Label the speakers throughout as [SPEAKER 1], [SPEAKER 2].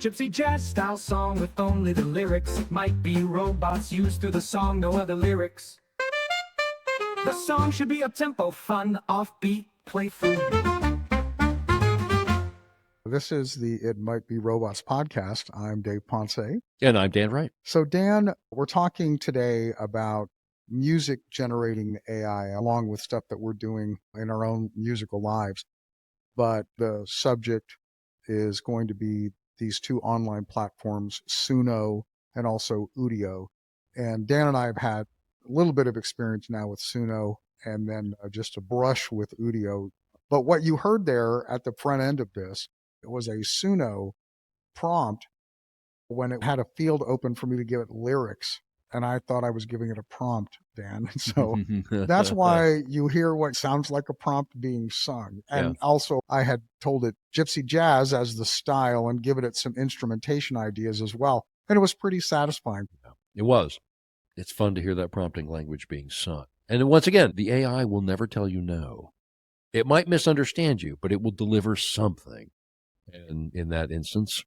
[SPEAKER 1] Gypsy jazz style song with only the lyrics. It might be robots used through the song, no other lyrics. The song should be up-tempo, fun, offbeat, playful.
[SPEAKER 2] This is the It Might Be Robots podcast. I'm Dave Ponce.
[SPEAKER 3] And I'm Dan Wright.
[SPEAKER 2] So Dan, we're talking today about music generating AI along with stuff that we're doing in our own musical lives. But the subject is going to be these two online platforms, Suno and also Udio. And Dan and I have had a little bit of experience now with Suno and then just a brush with Udio. But what you heard there at the front end of this, it was a Suno prompt when it had a field open for me to give it lyrics. And I thought I was giving it a prompt, Dan. So that's why you hear what sounds like a prompt being sung. And also I had told it Gypsy Jazz as the style and given it some instrumentation ideas as well. And it was pretty satisfying.
[SPEAKER 3] It was. It's fun to hear that prompting language being sung. And once again, the AI will never tell you no. It might misunderstand you, but it will deliver something. And in that instance,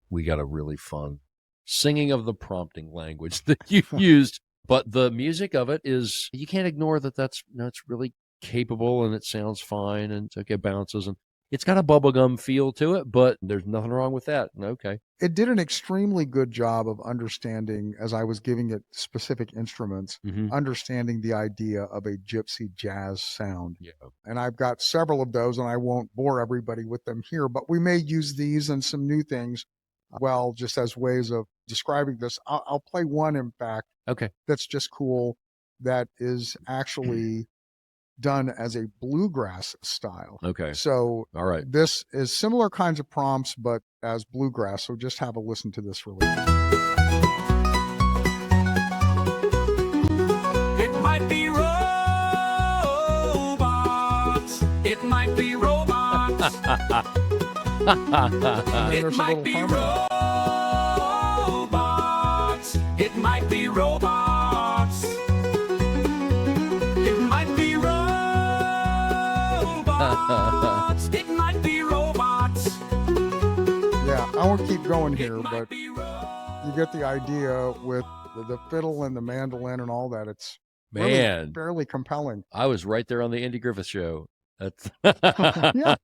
[SPEAKER 3] we got a really fun singing of the prompting language that you used. But the music of it is, you can't ignore that it's really capable and it sounds fine and it bounces. And it's got a bubblegum feel to it, but there's nothing wrong with that. Okay.
[SPEAKER 2] It did an extremely good job of understanding, as I was giving it specific instruments, understanding the idea of a gypsy jazz sound.
[SPEAKER 3] Yeah.
[SPEAKER 2] And I've got several of those, and I won't bore everybody with them here, but we may use these and some new things, well, just as ways of describing this. I'll play one, in fact, that's just cool, that is actually done as a bluegrass style.
[SPEAKER 3] Okay.
[SPEAKER 2] So
[SPEAKER 3] all right,
[SPEAKER 2] this is similar kinds of prompts, but as bluegrass. So just have a listen to this really.
[SPEAKER 1] It might be robots. It might be robots. It might be robots. It might be robots. It might be robots. It might be robots.
[SPEAKER 2] Yeah, I won't keep going here, but you get the idea with the fiddle and the mandolin and all that. It's really fairly compelling.
[SPEAKER 3] I was right there on the Andy Griffith Show. Yeah.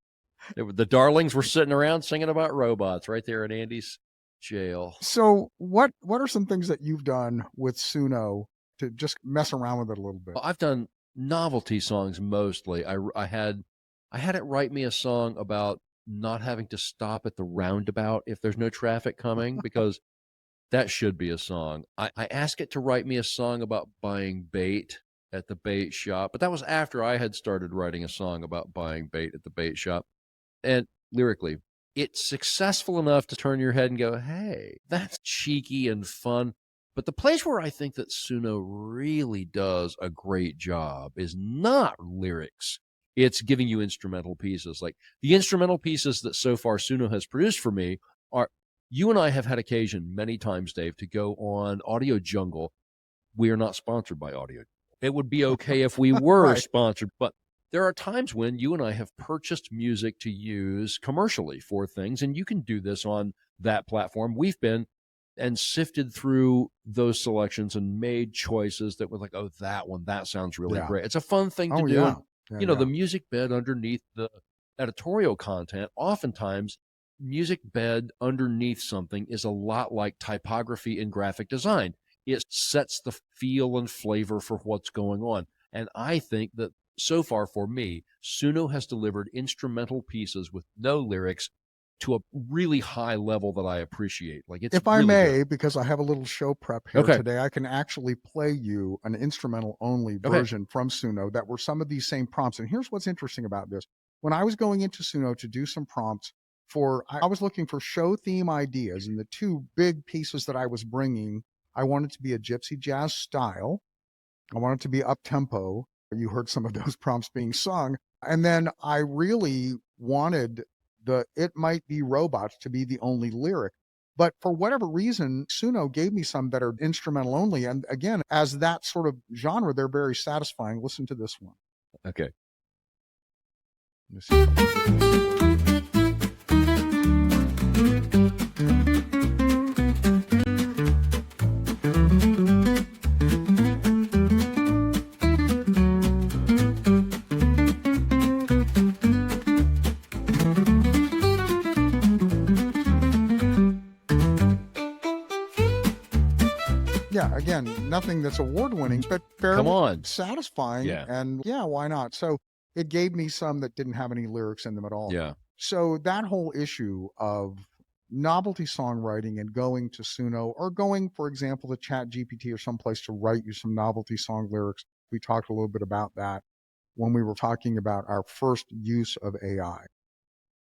[SPEAKER 3] The darlings were sitting around singing about robots right there in Andy's jail.
[SPEAKER 2] So what are some things that you've done with Suno to just mess around with it a little bit?
[SPEAKER 3] Well, I've done novelty songs mostly. I had it write me a song about not having to stop at the roundabout if there's no traffic coming, because that should be a song. I asked it to write me a song about buying bait at the bait shop, but that was after I had started writing a song about buying bait at the bait shop. And lyrically, it's successful enough to turn your head and go, hey, that's cheeky and fun. But the place where I think that Suno really does a great job is not lyrics. It's giving you instrumental pieces. Like the instrumental pieces that so far Suno has produced for me are, you and I have had occasion many times, Dave, to go on Audio Jungle. We are not sponsored by Audio. It would be okay if we were sponsored, but there are times when you and I have purchased music to use commercially for things, and you can do this on that platform. We've been and sifted through those selections and made choices that were like, oh, that sounds really great. It's a fun thing to do.
[SPEAKER 2] Yeah.
[SPEAKER 3] You know, the music bed underneath the editorial content, oftentimes music bed underneath something is a lot like typography in graphic design. It sets the feel and flavor for what's going on. And I think that so far for me, Suno has delivered instrumental pieces with no lyrics to a really high level that I appreciate. Like, it's
[SPEAKER 2] if
[SPEAKER 3] really
[SPEAKER 2] I may,
[SPEAKER 3] good.
[SPEAKER 2] Because I have a little show prep here today, I can actually play you an instrumental only version from Suno that were some of these same prompts. And here's what's interesting about this. When I was going into Suno to do some prompts I was looking for show theme ideas, and the two big pieces that I was bringing, I wanted to be a gypsy jazz style. I wanted to be up tempo. You heard some of those prompts being sung. And then I really wanted the It Might Be Robots to be the only lyric. But for whatever reason, Suno gave me some that are instrumental only. And again, as that sort of genre, they're very satisfying. Listen to this one.
[SPEAKER 3] Okay.
[SPEAKER 2] Let me see if I can get this to work. Yeah, again, nothing that's award winning, but
[SPEAKER 3] Come
[SPEAKER 2] fairly
[SPEAKER 3] on.
[SPEAKER 2] satisfying.
[SPEAKER 3] Yeah.
[SPEAKER 2] And yeah, why not? So it gave me some that didn't have any lyrics in them at all.
[SPEAKER 3] Yeah.
[SPEAKER 2] So that whole issue of novelty songwriting and going to Suno or going, for example, to Chat GPT or someplace to write you some novelty song lyrics. We talked a little bit about that when we were talking about our first use of AI.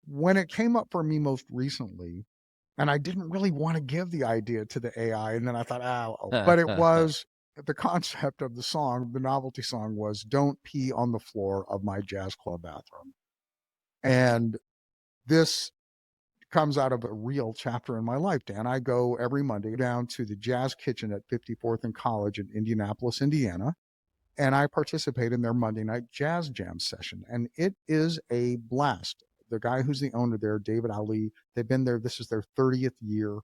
[SPEAKER 2] When it came up for me most recently, and I didn't really want to give the idea to the AI, and then I thought, but it was the concept of the song, the novelty song was "Don't Pee on the Floor of My Jazz Club Bathroom." And this comes out of a real chapter in my life, Dan. I go every Monday down to the Jazz Kitchen at 54th and College in Indianapolis, Indiana, and I participate in their Monday night jazz jam session. And it is a blast. The guy who's the owner there, David Ali, they've been there. This is their 30th year.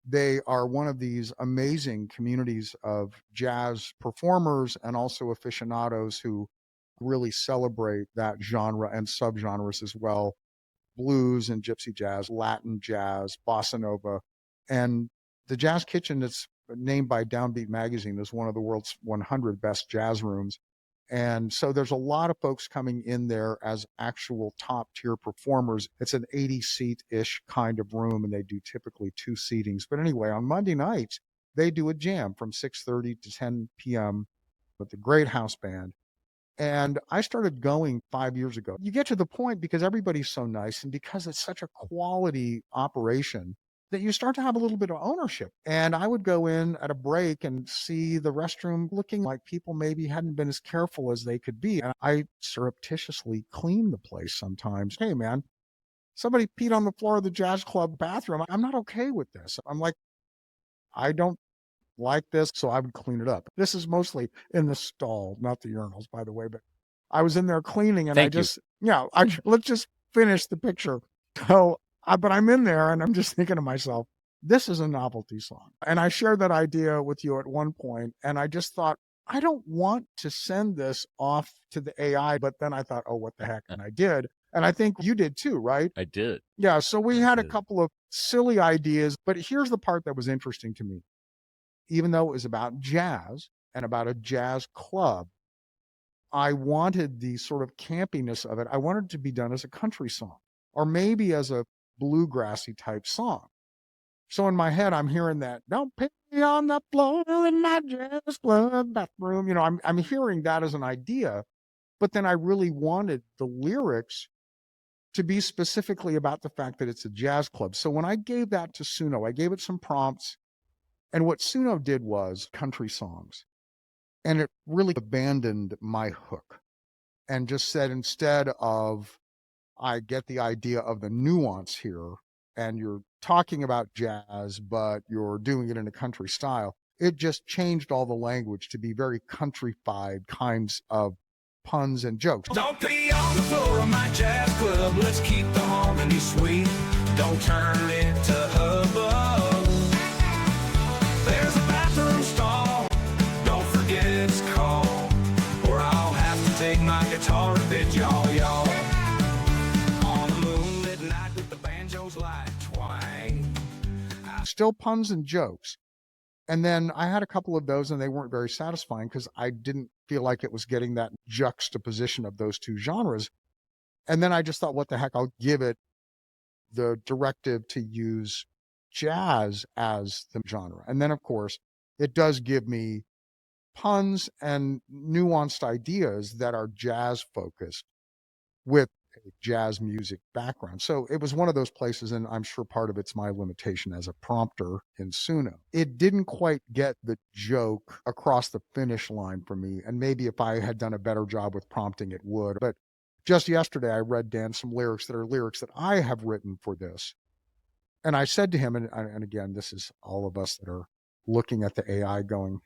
[SPEAKER 2] They are one of these amazing communities of jazz performers and also aficionados who really celebrate that genre and subgenres as well. Blues and gypsy jazz, Latin jazz, bossa nova. And the Jazz Kitchen is named by Downbeat Magazine as one of the world's 100 best jazz rooms. And so there's a lot of folks coming in there as actual top tier performers. It's an 80 seat ish kind of room, and they do typically 2 seatings. But anyway, on Monday nights, they do a jam from 6:30 to 10 p.m. with a great house band. And I started going 5 years ago. You get to the point because everybody's so nice and because it's such a quality operation that you start to have a little bit of ownership. And I would go in at a break and see the restroom looking like people maybe hadn't been as careful as they could be. And I surreptitiously clean the place sometimes. Hey, man, somebody peed on the floor of the jazz club bathroom. I'm not okay with this. I'm like, I don't like this, so I would clean it up. This is mostly in the stall, not the urinals, by the way, but I was in there cleaning and
[SPEAKER 3] Thank you.
[SPEAKER 2] let's just finish the picture. So, but I'm in there and I'm just thinking to myself, this is a novelty song. And I shared that idea with you at one point, and I just thought, I don't want to send this off to the AI, but then I thought, oh, what the heck? And I did. And I think you did too, right?
[SPEAKER 3] I did.
[SPEAKER 2] Yeah. So we
[SPEAKER 3] I
[SPEAKER 2] had a
[SPEAKER 3] did.
[SPEAKER 2] couple of silly ideas, but here's the part that was interesting to me. Even though it was about jazz and about a jazz club, I wanted the sort of campiness of it. I wanted it to be done as a country song or maybe as a bluegrassy type song. So in my head, I'm hearing that, don't pee on the floor in my jazz club bathroom. You know, I'm hearing that as an idea, but then I really wanted the lyrics to be specifically about the fact that it's a jazz club. So when I gave that to Suno, I gave it some prompts. And what Suno did was country songs. And it really abandoned my hook and just said, instead of, I get the idea of the nuance here, and you're talking about jazz, but you're doing it in a country style, it just changed all the language to be very countrified kinds of puns and jokes.
[SPEAKER 1] Don't pee on the floor of my jazz club. Let's keep the harmony sweet. Don't turn it to hubbub. There's a bathroom stall. Don't forget it's called. Or I'll have to take my guitar a bit, y'all. On a moonlit night with the banjo's light twang.
[SPEAKER 2] Still puns and jokes. And then I had a couple of those and they weren't very satisfying because I didn't feel like it was getting that juxtaposition of those two genres. And then I just thought, what the heck, I'll give it the directive to use jazz as the genre. And then, of course, it does give me puns and nuanced ideas that are jazz focused with a jazz music background. So it was one of those places, and I'm sure part of it's my limitation as a prompter in Suno. It didn't quite get the joke across the finish line for me. And maybe if I had done a better job with prompting, it would. But just yesterday, I read Dan some lyrics that are lyrics that I have written for this. And I said to him, and again, this is all of us that are looking at the AI going,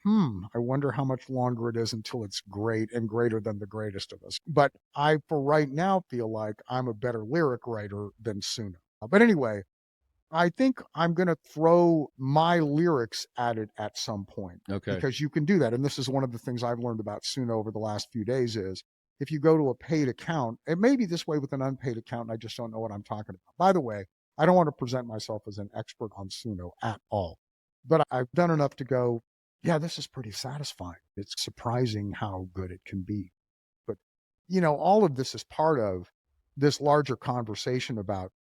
[SPEAKER 2] I wonder how much longer it is until it's great and greater than the greatest of us. But I, for right now, feel like I'm a better lyric writer than Suno. But anyway, I think I'm going to throw my lyrics at it at some point.
[SPEAKER 3] Okay.
[SPEAKER 2] Because you can do that. And this is one of the things I've learned about Suno over the last few days is if you go to a paid account, it may be this way with an unpaid account, and I just don't know what I'm talking about. By the way, I don't want to present myself as an expert on Suno at all. But I've done enough to go, yeah, this is pretty satisfying. It's surprising how good it can be. But, all of this is part of this larger conversation about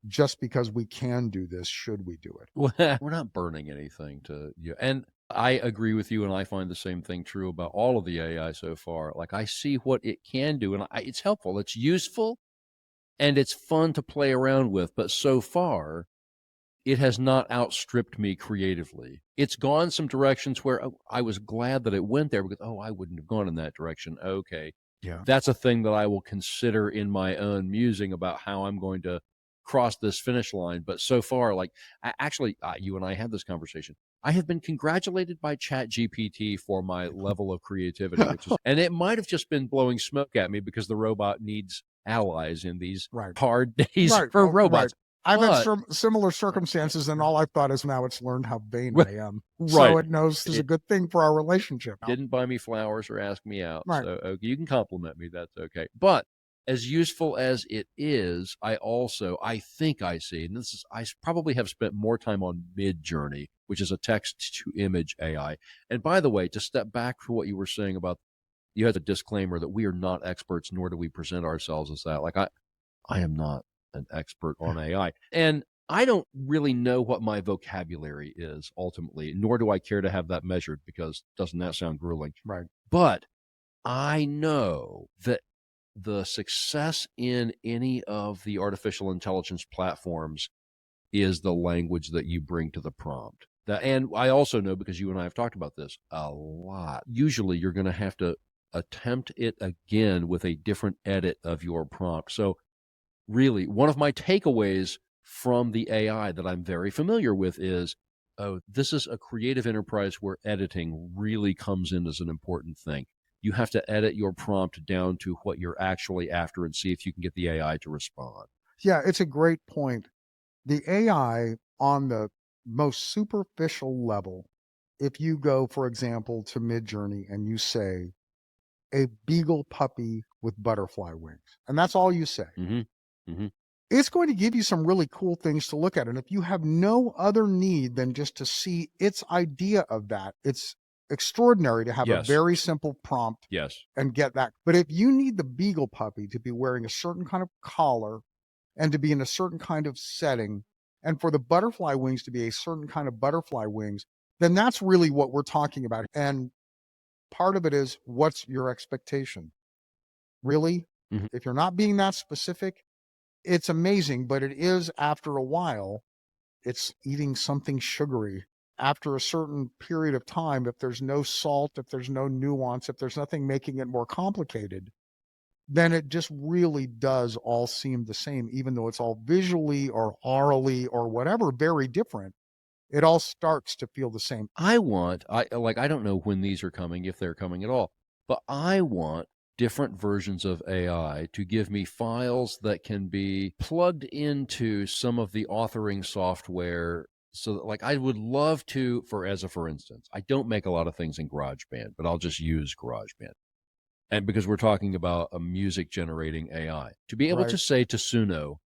[SPEAKER 2] just because we can do this, should we do it?
[SPEAKER 3] Well, we're not burning anything to you. And I agree with you, and I find the same thing true about all of the AI so far. Like, I see what it can do, and it's helpful, it's useful, and it's fun to play around with. But so far, it has not outstripped me creatively. It's gone some directions where I was glad that it went there because, I wouldn't have gone in that direction. Okay.
[SPEAKER 2] Yeah.
[SPEAKER 3] That's a thing that I will consider in my own musing about how I'm going to cross this finish line. But so far, like, actually, you and I had this conversation. I have been congratulated by ChatGPT for my level of creativity, and it might have just been blowing smoke at me because the robot needs allies in these
[SPEAKER 2] Right.
[SPEAKER 3] hard days
[SPEAKER 2] Right.
[SPEAKER 3] for
[SPEAKER 2] Oh, right.
[SPEAKER 3] robots.
[SPEAKER 2] I've had
[SPEAKER 3] But-
[SPEAKER 2] similar circumstances, and all I've thought is now it's learned how vain I am.
[SPEAKER 3] Right.
[SPEAKER 2] So it knows this is a good thing for our relationship.
[SPEAKER 3] Didn't buy me flowers or ask me out.
[SPEAKER 2] Right.
[SPEAKER 3] So okay, you can compliment me. That's okay. But as useful as it is, I think I see, and I probably have spent more time on Midjourney, which is a text to image AI. And by the way, to step back to what you were saying about, you had a disclaimer that we are not experts, nor do we present ourselves as that. Like, I am not an expert on AI. And I don't really know what my vocabulary is ultimately, nor do I care to have that measured because doesn't that sound grueling?
[SPEAKER 2] Right.
[SPEAKER 3] But I know that the success in any of the artificial intelligence platforms is the language that you bring to the prompt. And I also know, because you and I have talked about this a lot, usually you're going to have to attempt it again with a different edit of your prompt. So really, one of my takeaways from the AI that I'm very familiar with is, this is a creative enterprise where editing really comes in as an important thing. You have to edit your prompt down to what you're actually after and see if you can get the AI to respond.
[SPEAKER 2] Yeah, it's a great point. The AI on the most superficial level, if you go, for example, to Midjourney and you say, a beagle puppy with butterfly wings, and that's all you say, it's going to give you some really cool things to look at. And if you have no other need than just to see its idea of that, it's extraordinary to have a very simple prompt and get that. But if you need the beagle puppy to be wearing a certain kind of collar and to be in a certain kind of setting, and for the butterfly wings to be a certain kind of butterfly wings, then that's really what we're talking about. And part of it is, what's your expectation? Really? If you're not being that specific, it's amazing, but it is, after a while, it's eating something sugary. After a certain period of time, if there's no salt, if there's no nuance, if there's nothing making it more complicated, then it just really does all seem the same, even though it's all visually or orally or whatever very different. It all starts to feel the same.
[SPEAKER 3] I don't know when these are coming, if they're coming at all, but I want different versions of AI to give me files that can be plugged into some of the authoring software. So that, like, I would love to, for instance, I don't make a lot of things in GarageBand, but I'll just use GarageBand. And because we're talking about a music generating AI, to be able to say to Suno,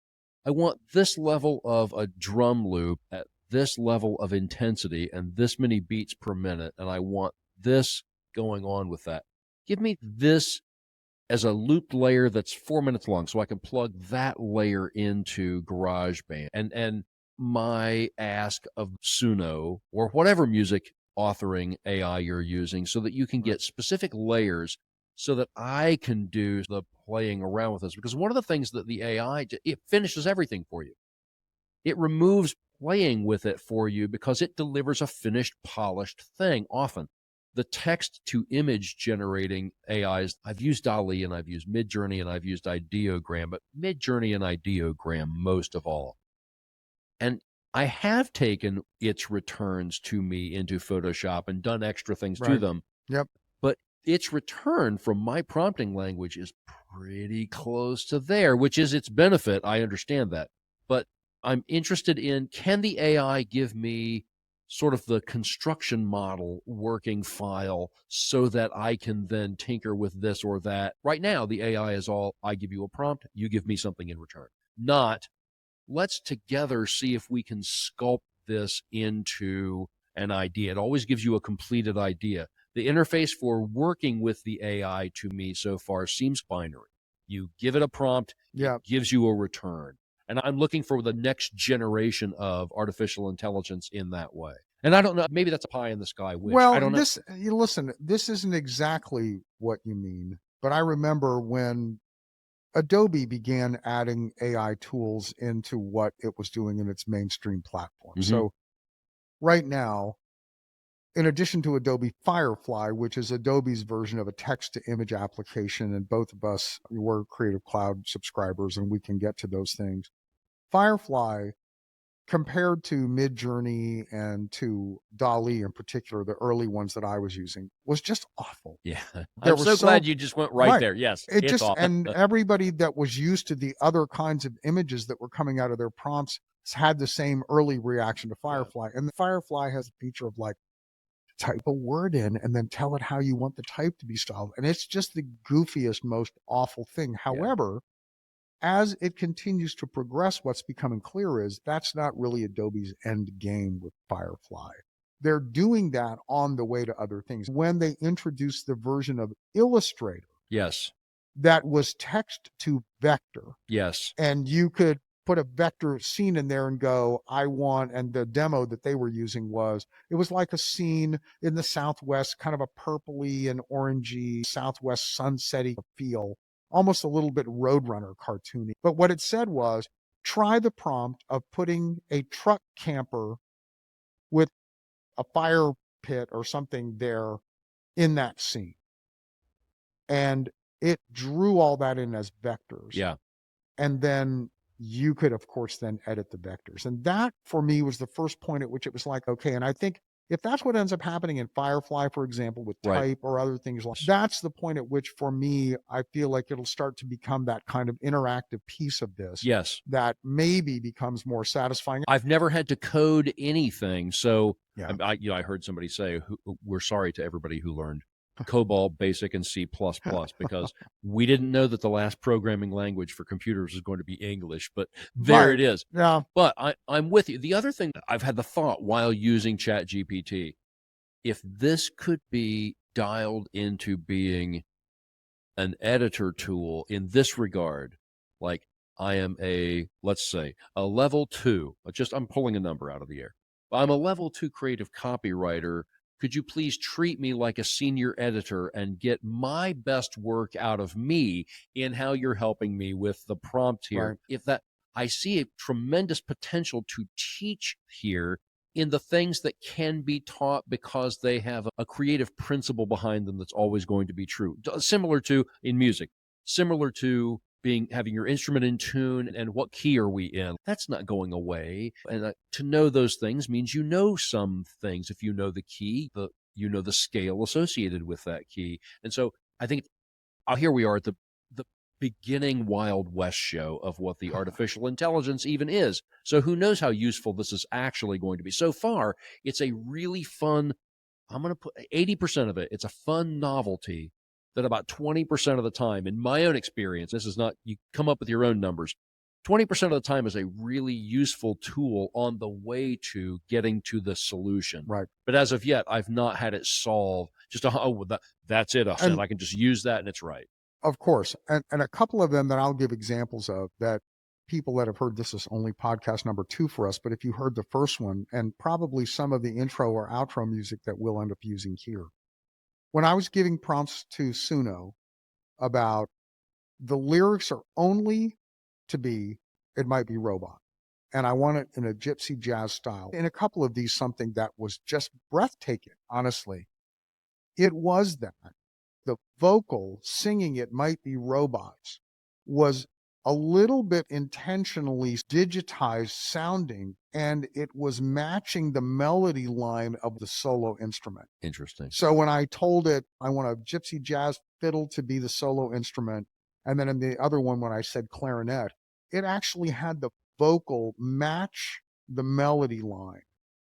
[SPEAKER 3] I want this level of a drum loop at this level of intensity and this many beats per minute, and I want this going on with that. Give me this as a looped layer that's 4 minutes long, so I can plug that layer into GarageBand. And my ask of Suno, or whatever music authoring AI you're using, so that you can get specific layers so that I can do the playing around with this. Because one of the things that the AI, it finishes everything for you. It removes playing with it for you because it delivers a finished, polished thing often. The text to image generating AIs, I've used DALL-E and I've used Midjourney and I've used Ideogram, but Midjourney and Ideogram most of all. And I have taken its returns to me into Photoshop and done extra things to them.
[SPEAKER 2] Yep.
[SPEAKER 3] But its return from my prompting language is pretty close to there, which is its benefit. I understand that. But I'm interested in, can the AI give me sort of the construction model working file so that I can then tinker with this or that? Right now, the AI is all, I give you a prompt, you give me something in return. Not, let's together see if we can sculpt this into an idea. It always gives you a completed idea. The interface for working with the AI to me so far seems binary. You give it a prompt,
[SPEAKER 2] Yeah.
[SPEAKER 3] it gives you a return. And I'm looking for the next generation of artificial intelligence in that way. And I don't know, maybe that's a pie in the sky wish. I
[SPEAKER 2] Well,
[SPEAKER 3] don't know.
[SPEAKER 2] listen, this isn't exactly what you mean, but I remember when Adobe began adding AI tools into what it was doing in its mainstream platform.
[SPEAKER 3] Mhm.
[SPEAKER 2] So right now, in addition to Adobe Firefly, which is Adobe's version of a text to image application, and both of us were Creative Cloud subscribers and we can get to those things. Firefly, compared to Midjourney and to DALL-E in particular, the early ones that I was using, was just awful.
[SPEAKER 3] Yeah.
[SPEAKER 2] There
[SPEAKER 3] I'm
[SPEAKER 2] was
[SPEAKER 3] so glad you just went right there. Yes.
[SPEAKER 2] It
[SPEAKER 3] It's
[SPEAKER 2] just,
[SPEAKER 3] awful.
[SPEAKER 2] and everybody that was used to the other kinds of images that were coming out of their prompts had the same early reaction to Firefly. And the Firefly has a feature of like, type a word in and then tell it how you want the type to be styled. And it's just the goofiest, most awful thing. However, as it continues to progress, what's becoming clear is that's not really Adobe's end game with Firefly. They're doing that on the way to other things. When they introduced the version of Illustrator
[SPEAKER 3] Yes.
[SPEAKER 2] that was text to vector,
[SPEAKER 3] Yes.
[SPEAKER 2] and you could put a vector scene in there and go, I want, and the demo that they were using was, it was like a scene in the Southwest, kind of a purpley and orangey Southwest sunsetty feel, almost a little bit Roadrunner cartoony. But what it said was, try the prompt of putting a truck camper with a fire pit or something there in that scene. And it drew all that in as vectors.
[SPEAKER 3] Yeah.
[SPEAKER 2] And then you could, of course, then edit the vectors. And that, for me, was the first point at which it was like, okay, and I think if that's what ends up happening in Firefly, for example, with
[SPEAKER 3] Right.
[SPEAKER 2] type or other things like that's the point at which, for me, I feel like it'll start to become that kind of interactive piece of this.
[SPEAKER 3] Yes.
[SPEAKER 2] That maybe becomes more satisfying.
[SPEAKER 3] I've never had to code anything. So
[SPEAKER 2] Yeah.
[SPEAKER 3] I heard somebody say, we're sorry to everybody who learned COBOL, BASIC, and C++, because we didn't know that the last programming language for computers was going to be English, but there it is.
[SPEAKER 2] Yeah.
[SPEAKER 3] But I'm with you. The other thing, I've had the thought while using ChatGPT, if this could be dialed into being an editor tool in this regard, like I am let's say, a level 2, I'm pulling a number out of the air. I'm a level 2 creative copywriter. Could you please treat me like a senior editor and get my best work out of me in how you're helping me with the prompt here?
[SPEAKER 2] Right.
[SPEAKER 3] I see a tremendous potential to teach here in the things that can be taught because they have a creative principle behind them that's always going to be true. Similar to in music, similar to having your instrument in tune and what key are we in. That's not going away. And to know those things means you know some things. If you know the key, you know the scale associated with that key. And so I think here we are at the beginning Wild West show of what the artificial intelligence even is. So who knows how useful this is actually going to be. So far, it's a really fun, I'm going to put 80% of it, it's a fun novelty that about 20% of the time, in my own experience, this is not, you come up with your own numbers, 20% of the time is a really useful tool on the way to getting to the solution.
[SPEAKER 2] Right.
[SPEAKER 3] But as of yet, I've not had it solve just, that's it. I can just use that and it's right.
[SPEAKER 2] Of course. And a couple of them that I'll give examples of that people that have heard, this is only podcast number 2 for us, but if you heard the first one and probably some of the intro or outro music that we'll end up using here. When I was giving prompts to Suno about the lyrics are only to be, it might be robot. And I want it in a gypsy jazz style. In a couple of these, something that was just breathtaking, honestly. It was that the vocal singing It Might Be Robots was a little bit intentionally digitized sounding, and it was matching the melody line of the solo instrument.
[SPEAKER 3] Interesting.
[SPEAKER 2] So when I told it, I want a gypsy jazz fiddle to be the solo instrument, and then in the other one, when I said clarinet, it actually had the vocal match the melody line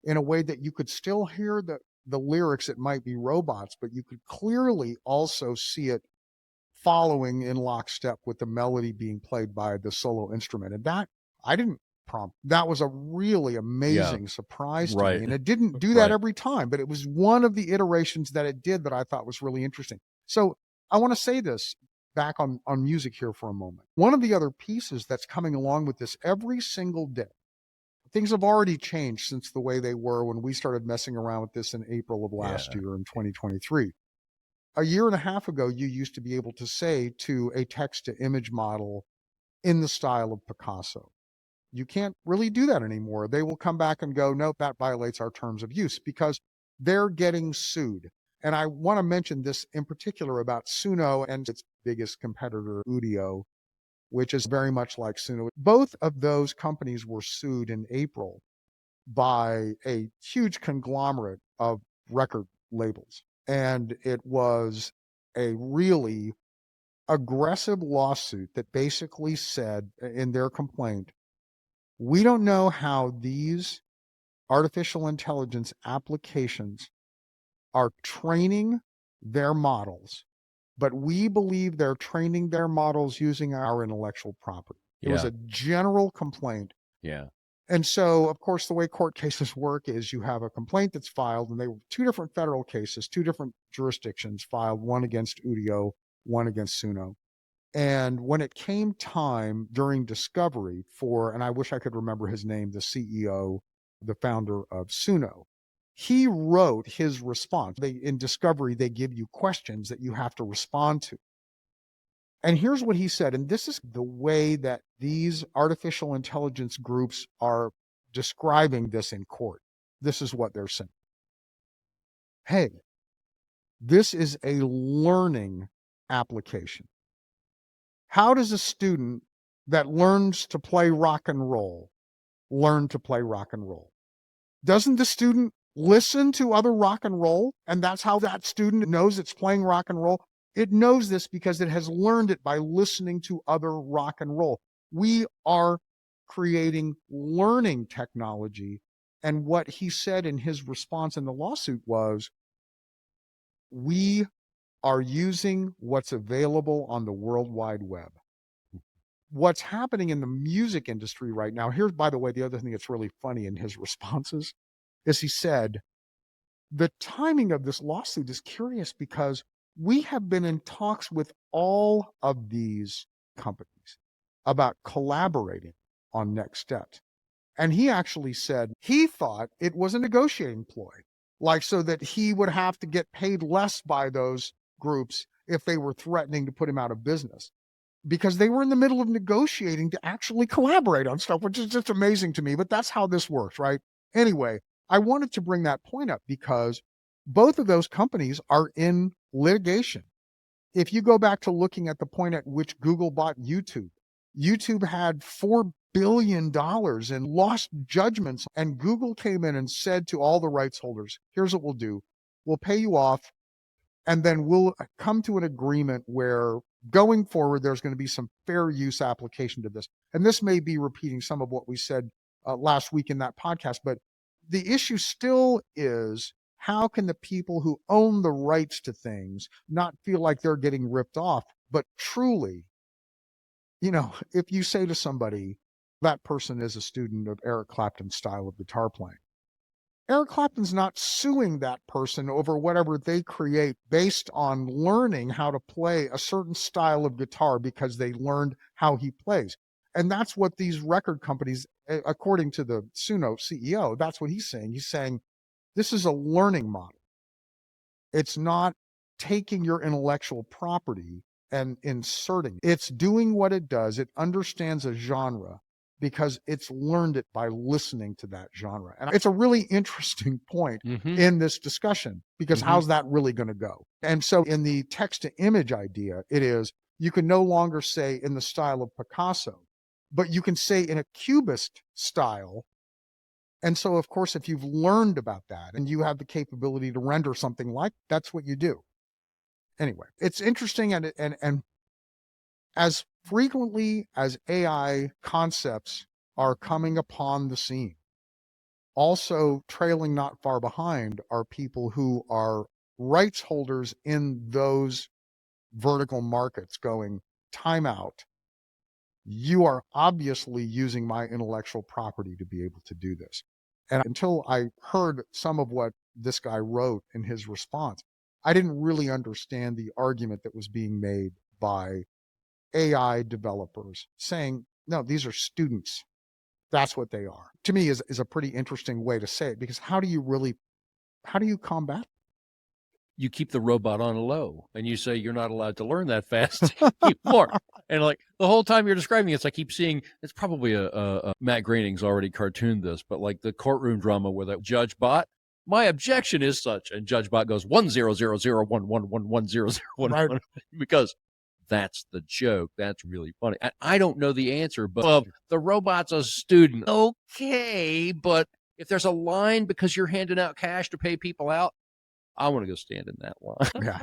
[SPEAKER 2] in a way that you could still hear the lyrics, It Might Be Robots, but you could clearly also see it following in lockstep with the melody being played by the solo instrument. And that, I didn't prompt. That was a really amazing surprise to me.
[SPEAKER 3] Right.
[SPEAKER 2] And it didn't do that
[SPEAKER 3] Right.
[SPEAKER 2] every time, but it was one of the iterations that it did that I thought was really interesting. So I want to say this back on music here for a moment. One of the other pieces that's coming along with this every single day, things have already changed since the way they were when we started messing around with this in April of last
[SPEAKER 3] Yeah.
[SPEAKER 2] year in 2023. A year and a half ago, you used to be able to say to a text to image model in the style of Picasso. You can't really do that anymore. They will come back and go, nope, that violates our terms of use because they're getting sued. And I want to mention this in particular about Suno and its biggest competitor, Udio, which is very much like Suno. Both of those companies were sued in April by a huge conglomerate of record labels. And it was a really aggressive lawsuit that basically said in their complaint, we don't know how these artificial intelligence applications are training their models, but we believe they're training their models using our intellectual property. It was
[SPEAKER 3] Yeah.
[SPEAKER 2] a general complaint.
[SPEAKER 3] Yeah.
[SPEAKER 2] And so, of course, the way court cases work is you have a complaint that's filed, and they were two different federal cases, two different jurisdictions filed, one against Udio, one against Suno. And when it came time during discovery for, and I wish I could remember his name, the CEO, the founder of Suno, he wrote his response. In discovery, they give you questions that you have to respond to. And here's what he said, and this is the way that these artificial intelligence groups are describing this in court. This is what they're saying. Hey, this is a learning application. How does a student that learns to play rock and roll learn to play rock and roll? Doesn't the student listen to other rock and roll? And that's how that student knows it's playing rock and roll. It knows this because it has learned it by listening to other rock and roll. We are creating learning technology. And what he said in his response in the lawsuit was, we are using what's available on the World Wide Web. What's happening in the music industry right now, here's, by the way, the other thing that's really funny in his responses, is he said, the timing of this lawsuit is curious because we have been in talks with all of these companies about collaborating on next steps. And he actually said he thought it was a negotiating ploy, like so that he would have to get paid less by those groups if they were threatening to put him out of business, because they were in the middle of negotiating to actually collaborate on stuff, which is just amazing to me. But that's how this works, right? Anyway, I wanted to bring that point up because both of those companies are in litigation. If you go back to looking at the point at which Google bought YouTube, YouTube had $4 billion in lost judgments. And Google came in and said to all the rights holders, here's what we'll do. We'll pay you off, and then we'll come to an agreement where going forward, there's going to be some fair use application to this. And this may be repeating some of what we said last week in that podcast, but the issue still is, how can the people who own the rights to things not feel like they're getting ripped off, but truly, if you say to somebody, that person is a student of Eric Clapton's style of guitar playing, Eric Clapton's not suing that person over whatever they create based on learning how to play a certain style of guitar because they learned how he plays. And that's what these record companies, according to the Suno CEO, that's what he's saying. He's saying, this is a learning model. It's not taking your intellectual property and inserting. It's doing what it does. It understands a genre because it's learned it by listening to that genre. And it's a really interesting point in this discussion, because how's that really going to go? And so in the text to image idea, it is, you can no longer say in the style of Picasso, but you can say in a cubist style. And so, of course, if you've learned about that and you have the capability to render something like, that's what you do. Anyway, it's interesting. And as frequently as AI concepts are coming upon the scene, also trailing not far behind are people who are rights holders in those vertical markets going, time out. you are obviously using my intellectual property to be able to do this. And until I heard some of what this guy wrote in his response, I didn't really understand the argument that was being made by AI developers saying, no, these are students. That's what they are. To me is a pretty interesting way to say it, because how do you combat it?
[SPEAKER 3] You keep the robot on a low and you say you're not allowed to learn that fast anymore. And like the whole time you're describing it, I keep seeing, it's probably a Matt Groening's already cartooned this, but like the courtroom drama where that judge bot, my objection is such, and judge bot goes 1000111110011,
[SPEAKER 2] Right.
[SPEAKER 3] because that's the joke. That's really funny. I don't know the answer, but well, the robot's a student. Okay, but if there's a line because you're handing out cash to pay people out, I want to go stand in that line.
[SPEAKER 2] Yeah.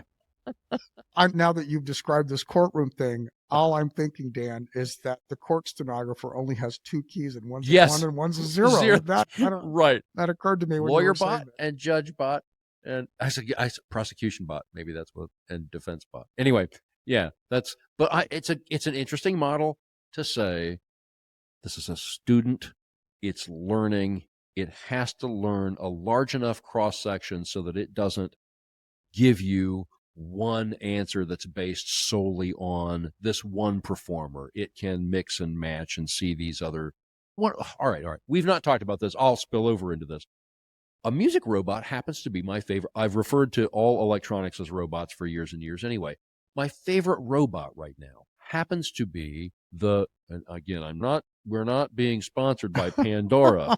[SPEAKER 2] Now that you've described this courtroom thing, all I'm thinking, Dan, is that the court stenographer only has two keys, and one's a
[SPEAKER 3] Yes.
[SPEAKER 2] 1 and one's a 0.
[SPEAKER 3] Right.
[SPEAKER 2] That occurred to me when you
[SPEAKER 3] Lawyer
[SPEAKER 2] were saying
[SPEAKER 3] bot
[SPEAKER 2] that.
[SPEAKER 3] and judge bot, and I said prosecution bot. Maybe that's what, and defense bot. Anyway, yeah, it's an interesting model to say this is a student. It's learning. It has to learn a large enough cross section so that it doesn't give you one answer that's based solely on this one performer. It can mix and match and see these other. All right. We've not talked about this. I'll spill over into this. A music robot happens to be my favorite. I've referred to all electronics as robots for years and years anyway. My favorite robot right now happens to be and again, we're not being sponsored by Pandora,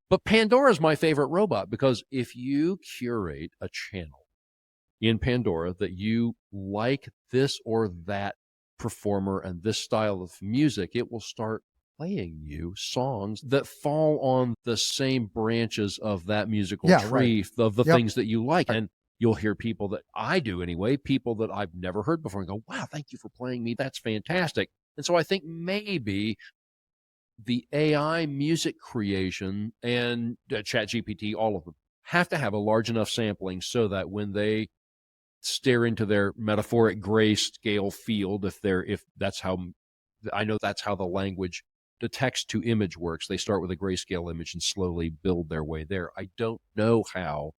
[SPEAKER 3] but Pandora is my favorite robot, because if you curate a channel in Pandora that you like this or that performer and this style of music, it will start playing you songs that fall on the same branches of that musical tree,
[SPEAKER 2] right.
[SPEAKER 3] of the
[SPEAKER 2] Yep.
[SPEAKER 3] things that you like. And you'll hear people that I do anyway, people that I've never heard before, and go, wow, thank you for playing me. That's fantastic. And so I think maybe the AI music creation and ChatGPT, all of them, have to have a large enough sampling so that when they stare into their metaphoric grayscale field, if that's how, I know that's how the language, the text to image works. They start with a grayscale image and slowly build their way there. I don't know how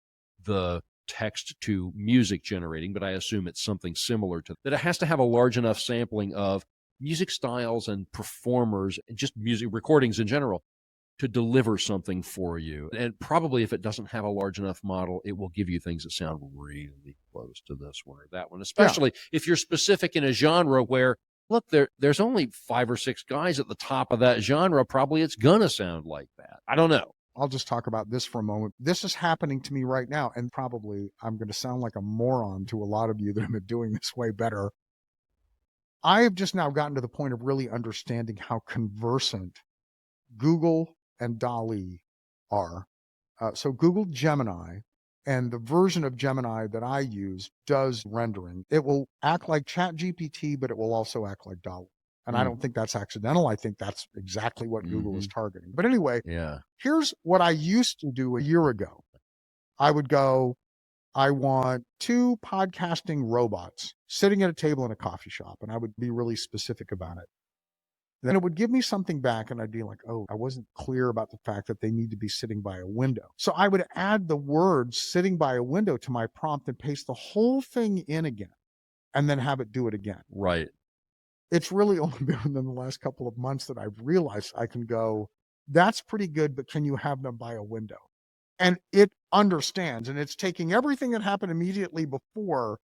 [SPEAKER 3] the text to music generating, but I assume it's something similar to that. It has to have a large enough sampling of music styles and performers and just music recordings in general to deliver something for you. And probably if it doesn't have a large enough model, it will give you things that sound really close to this one or that one, especially if you're specific in a genre where, look, there's only 5 or 6 guys at the top of that genre. Probably it's going to sound like that. I don't know.
[SPEAKER 2] I'll just talk about this for a moment. This is happening to me right now, and probably I'm going to sound like a moron to a lot of you that have been doing this way better. I have just now gotten to the point of really understanding how conversant Google and DALL-E are. So Google Gemini, and the version of Gemini that I use does rendering. It will act like ChatGPT, but it will also act like DALL-E. And I don't think that's accidental. I think that's exactly what Google is targeting. But anyway, here's what I used to do a year ago. I would go, I want 2 podcasting robots sitting at a table in a coffee shop, and I would be really specific about it. Then it would give me something back, and I'd be like, oh, I wasn't clear about the fact that they need to be sitting by a window. So I would add the words sitting by a window to my prompt and paste the whole thing in again, and then have it do it again.
[SPEAKER 3] Right.
[SPEAKER 2] It's really only been in the last couple of months that I've realized I can go, that's pretty good, but can you have them by a window? And it understands, and it's taking everything that happened immediately before,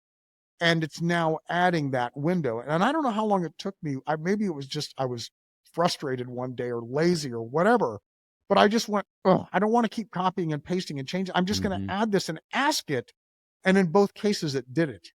[SPEAKER 2] and it's now adding that window. And I don't know how long it took me. Maybe it was just I was frustrated one day or lazy or whatever, but I just went, oh, I don't want to keep copying and pasting and changing. I'm just going to add this and ask it. And in both cases, it did it.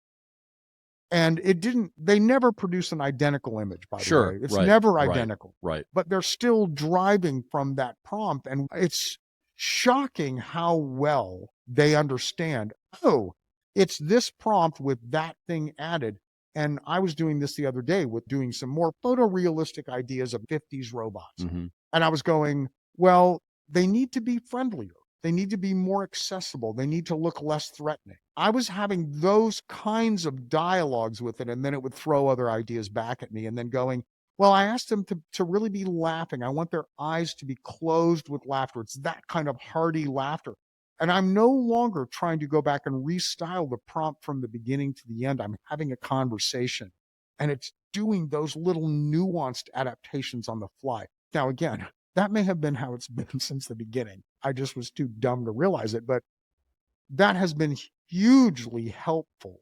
[SPEAKER 2] And it didn't, they never produce an identical image, by the way. It's never identical.
[SPEAKER 3] Right.
[SPEAKER 2] But they're still driving from that prompt. And it's shocking how well they understand, oh, it's this prompt with that thing added. And I was doing this the other day with doing some more photorealistic ideas of 50s robots. And I was going, well, they need to be friendlier. They need to be more accessible. They need to look less threatening. I was having those kinds of dialogues with it, and then it would throw other ideas back at me and then going, Well, I asked them to really be laughing. I want their eyes to be closed with laughter. It's that kind of hearty laughter. And I'm no longer trying to go back and restyle the prompt from the beginning to the end. I'm having a conversation, and it's doing those little nuanced adaptations on the fly. Now, again, that may have been how it's been since the beginning. I just was too dumb to realize it, but that has been hugely helpful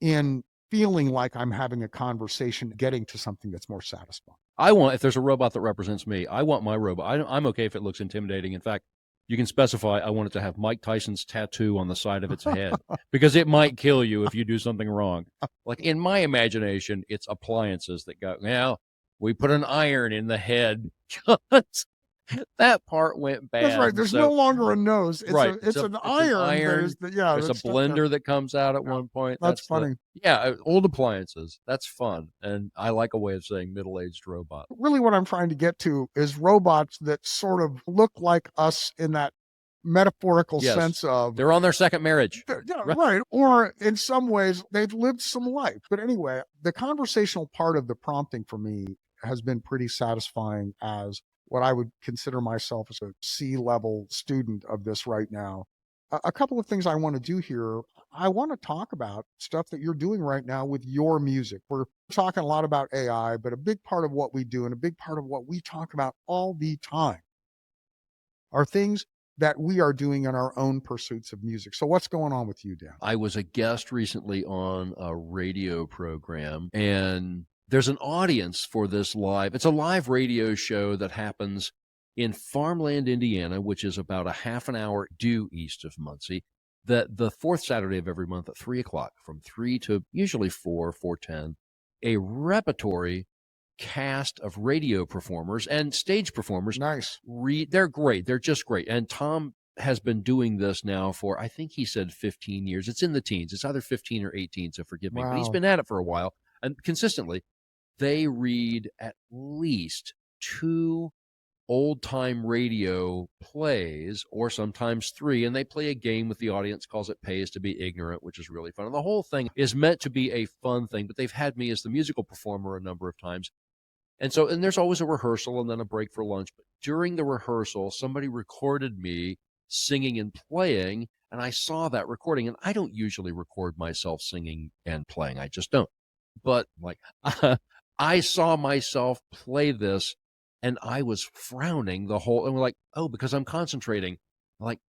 [SPEAKER 2] in feeling like I'm having a conversation, getting to something that's more satisfying.
[SPEAKER 3] If there's a robot that represents me, I want my robot. I'm okay if it looks intimidating. In fact, you can specify I want it to have Mike Tyson's tattoo on the side of its head because it might kill you if you do something wrong. Like in my imagination, it's appliances that go, well, we put an iron in the head. That part went bad.
[SPEAKER 2] That's right. There's no longer a nose. It's
[SPEAKER 3] right.
[SPEAKER 2] It's an iron.
[SPEAKER 3] There's a blender that comes out at one point.
[SPEAKER 2] That's funny.
[SPEAKER 3] Old appliances. That's fun. And I like a way of saying middle-aged robot.
[SPEAKER 2] Really what I'm trying to get to is robots that sort of look like us in that metaphorical sense of
[SPEAKER 3] they're on their second marriage.
[SPEAKER 2] Right. Or in some ways they've lived some life. But anyway, the conversational part of the prompting for me has been pretty satisfying as what I would consider myself as a C-level student of this right now. A couple of things I want to do here. I want to talk about stuff that you're doing right now with your music. We're talking a lot about AI, but a big part of what we do and a big part of what we talk about all the time are things that we are doing in our own pursuits of music. So what's going on with you, Dan?
[SPEAKER 3] I was a guest recently on a radio program, and there's an audience for this it's a live radio show that happens in Farmland, Indiana, which is about a half an hour due east of Muncie, the fourth Saturday of every month at 3 o'clock, from 3 to usually 4:10, a repertory cast of radio performers and stage performers.
[SPEAKER 2] Nice.
[SPEAKER 3] They're great. They're just great. And Tom has been doing this now for, I think he said 15 years. It's in the teens. It's either 15 or 18, so forgive me. But he's been at it for a while. And consistently, they read at least 2 old-time radio plays, or sometimes 3, and they play a game with the audience, calls it Pays to Be Ignorant, which is really fun. And the whole thing is meant to be a fun thing, but they've had me as the musical performer a number of times. And there's always a rehearsal and then a break for lunch. But during the rehearsal, somebody recorded me singing and playing, and I saw that recording. And I don't usually record myself singing and playing. I just don't. But I saw myself play this, and I was frowning the whole, and we're like, oh, because I'm concentrating. Like,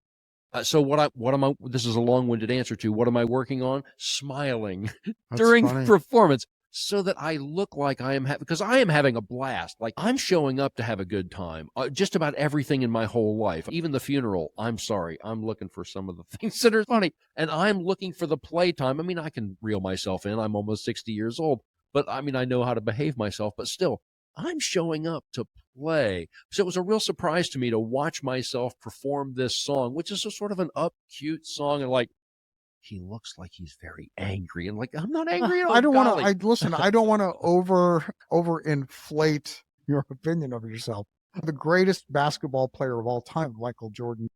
[SPEAKER 3] so what am I, this is a long-winded answer to, what am I working on? Smiling during performance so that I look like I am, because I am having a blast. Like, I'm showing up to have a good time. Just about everything in my whole life, even the funeral. I'm sorry. I'm looking for some of the things that are funny, and I'm looking for the playtime. I mean, I can reel myself in. I'm almost 60 years old. But I mean, I know how to behave myself, but still, I'm showing up to play. So it was a real surprise to me to watch myself perform this song, which is a sort of an cute song. And like, he looks like he's very angry. And like, I'm not angry at all.
[SPEAKER 2] I don't want to, listen, I don't want to overinflate your opinion of yourself. The greatest basketball player of all time, Michael Jordan,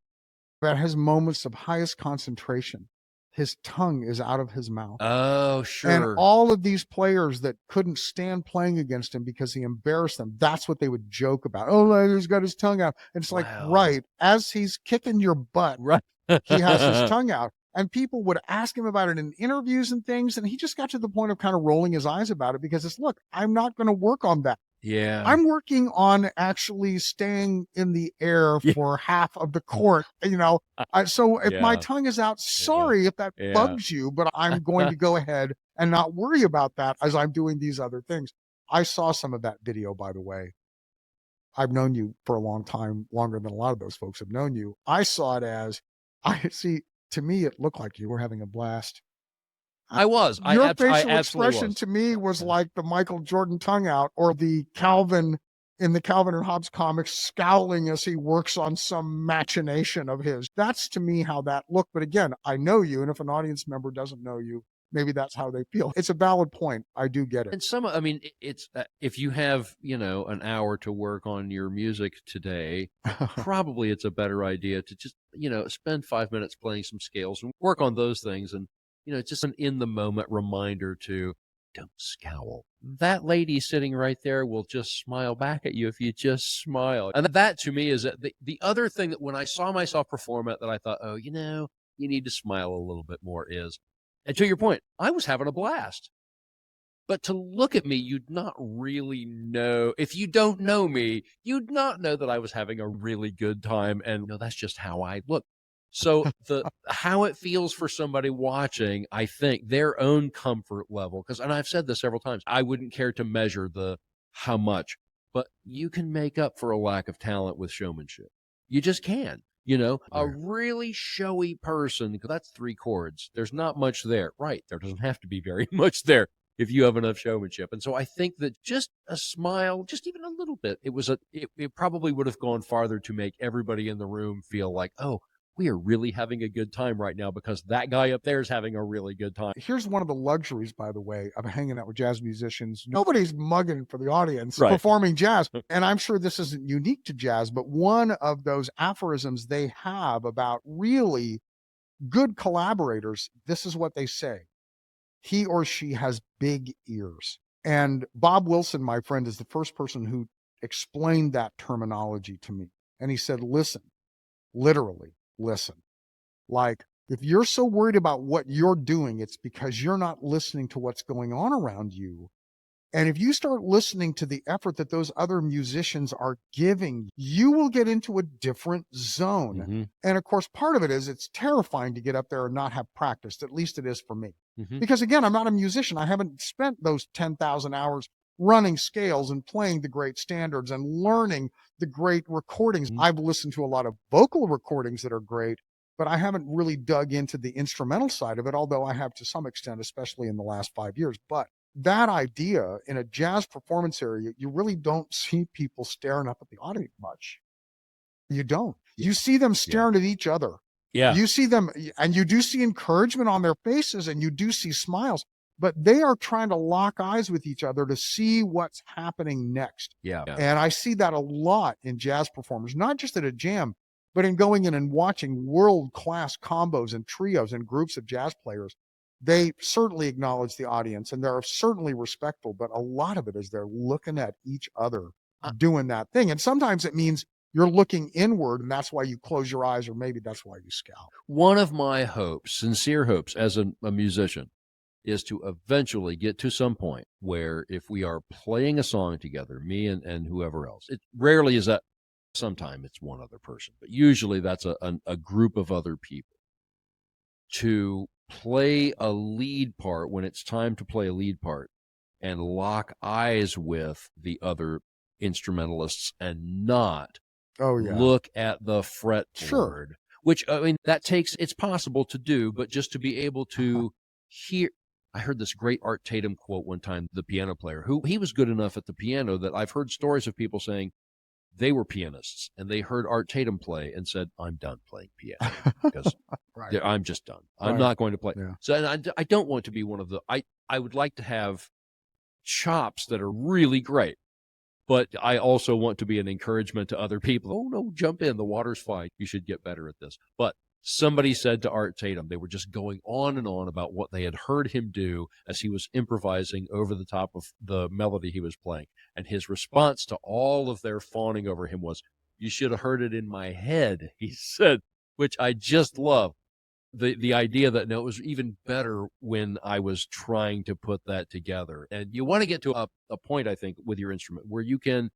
[SPEAKER 2] that has moments of highest concentration. His tongue is out of his mouth.
[SPEAKER 3] Oh, sure.
[SPEAKER 2] And all of these players that couldn't stand playing against him because he embarrassed them, that's what they would joke about. Oh, he's got his tongue out. And it's like, right, as he's kicking your butt,
[SPEAKER 3] right,
[SPEAKER 2] he has his tongue out. And people would ask him about it in interviews and things. And he just got to the point of kind of rolling his eyes about it because it's, look, I'm not going to work on that.
[SPEAKER 3] Yeah.
[SPEAKER 2] I'm working on actually staying in the air for half of the court, so if my tongue is out, sorry if that bugs you, but I'm going to go ahead and not worry about that as I'm doing these other things. I saw some of that video, by the way. I've known you for a long time, longer than a lot of those folks have known you. I saw it as, to me, it looked like you were having a blast.
[SPEAKER 3] I was.
[SPEAKER 2] Your facial expression to me was like the Michael Jordan tongue out, or the Calvin in the Calvin and Hobbes comics scowling as he works on some machination of his. That's to me how that looked. But again, I know you, and if an audience member doesn't know you, maybe that's how they feel. It's a valid point. I do get it.
[SPEAKER 3] And it's if you have, an hour to work on your music today, probably it's a better idea to just, spend 5 minutes playing some scales and work on those things. And, just an in the moment reminder to don't scowl. That lady sitting right there will just smile back at you if you just smile. And that to me is the other thing that when I saw myself perform it that I thought, oh, you need to smile a little bit more is, and to your point, I was having a blast. But to look at me, you'd not really know. If you don't know me, you'd not know that I was having a really good time. And that's just how I look. So how it feels for somebody watching, I think their own comfort level, and I've said this several times, I wouldn't care to measure how much, but you can make up for a lack of talent with showmanship. You just can. A really showy person, because that's 3 chords. There's not much there. Right. There doesn't have to be very much there if you have enough showmanship. And so I think that just a smile, just even a little bit, it probably would have gone farther to make everybody in the room feel like, oh, we are really having a good time right now because that guy up there is having a really good time.
[SPEAKER 2] Here's one of the luxuries, by the way, of hanging out with jazz musicians. Nobody's mugging for the audience performing jazz. And I'm sure this isn't unique to jazz, but one of those aphorisms they have about really good collaborators, this is what they say. He or she has big ears. And Bob Wilson, my friend, is the first person who explained that terminology to me. And he said, listen, literally, listen. Like, if you're so worried about what you're doing, it's because you're not listening to what's going on around you. And if you start listening to the effort that those other musicians are giving, you will get into a different zone.
[SPEAKER 3] Mm-hmm.
[SPEAKER 2] And of course, part of it is it's terrifying to get up there and not have practiced. At least it is for me.
[SPEAKER 3] Mm-hmm.
[SPEAKER 2] Because again, I'm not a musician. I haven't spent those 10,000 hours running scales and playing the great standards and learning the great recordings.
[SPEAKER 3] Mm-hmm.
[SPEAKER 2] I've listened to a lot of vocal recordings that are great, but I haven't really dug into the instrumental side of it, although I have to some extent, especially in the last 5 years. But that idea in a jazz performance area, you really don't see people staring up at the audience much. You don't. You see them staring at each other.
[SPEAKER 3] Yeah.
[SPEAKER 2] You see them, and you do see encouragement on their faces, and you do see smiles, but they are trying to lock eyes with each other to see what's happening next.
[SPEAKER 3] Yeah.
[SPEAKER 2] And I see that a lot in jazz performers, not just at a jam, but in going in and watching world-class combos and trios and groups of jazz players. They certainly acknowledge the audience, and they're certainly respectful, but a lot of it is they're looking at each other doing that thing. And sometimes it means you're looking inward, and that's why you close your eyes, or maybe that's why you scowl.
[SPEAKER 3] One of my hopes, sincere hopes as a musician, is to eventually get to some point where if we are playing a song together, me and whoever else, it rarely is that. Sometimes it's one other person, but usually that's a group of other people, to play a lead part when it's time to play a lead part and lock eyes with the other instrumentalists and not look at the fretboard, which, I mean, it's possible to do, but just to be able to hear. I heard this great Art Tatum quote one time, the piano player, he was good enough at the piano that I've heard stories of people saying they were pianists and they heard Art Tatum play and said, I'm done playing piano because I'm just done. I'm not going to play. Yeah. So and I don't want to be one of I would like to have chops that are really great, but I also want to be an encouragement to other people. Oh no, jump in. The water's fine. You should get better at this. But somebody said to Art Tatum, they were just going on and on about what they had heard him do as he was improvising over the top of the melody he was playing. And his response to all of their fawning over him was, you should have heard it in my head, he said, which I just love. The idea that, no, it was even better when I was trying to put that together. And you want to get to a point, I think, with your instrument where you can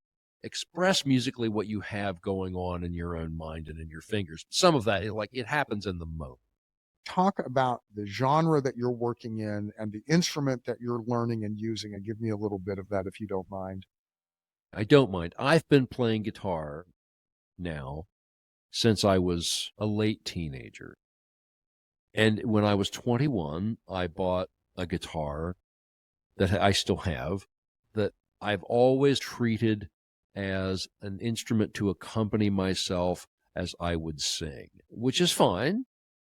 [SPEAKER 3] express musically what you have going on in your own mind and in your fingers. Some of that, it happens in the moment.
[SPEAKER 2] Talk about the genre that you're working in and the instrument that you're learning and using, and give me a little bit of that if you don't mind.
[SPEAKER 3] I don't mind. I've been playing guitar now since I was a late teenager. And when I was 21, I bought a guitar that I still have that I've always treated as an instrument to accompany myself as I would sing, which is fine,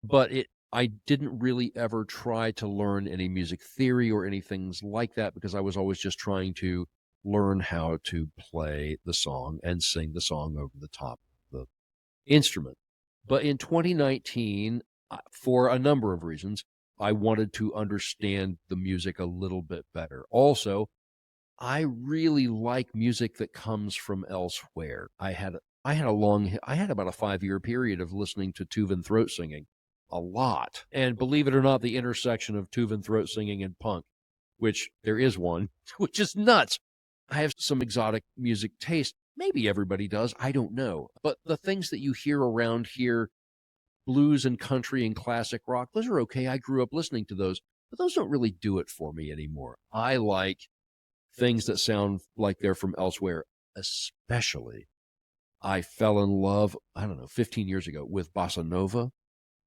[SPEAKER 3] but I didn't really ever try to learn any music theory or any things like that because I was always just trying to learn how to play the song and sing the song over the top of the instrument. But in 2019, for a number of reasons, I wanted to understand the music a little bit better. Also, I really like music that comes from elsewhere. I had about a 5-year period of listening to Tuvan throat singing a lot. And believe it or not, the intersection of Tuvan throat singing and punk, which there is one, which is nuts. I have some exotic music taste. Maybe everybody does. I don't know. But the things that you hear around here, blues and country and classic rock, those are okay. I grew up listening to those, but those don't really do it for me anymore. I like things that sound like they're from elsewhere, especially. I fell in love, 15 years ago with bossa nova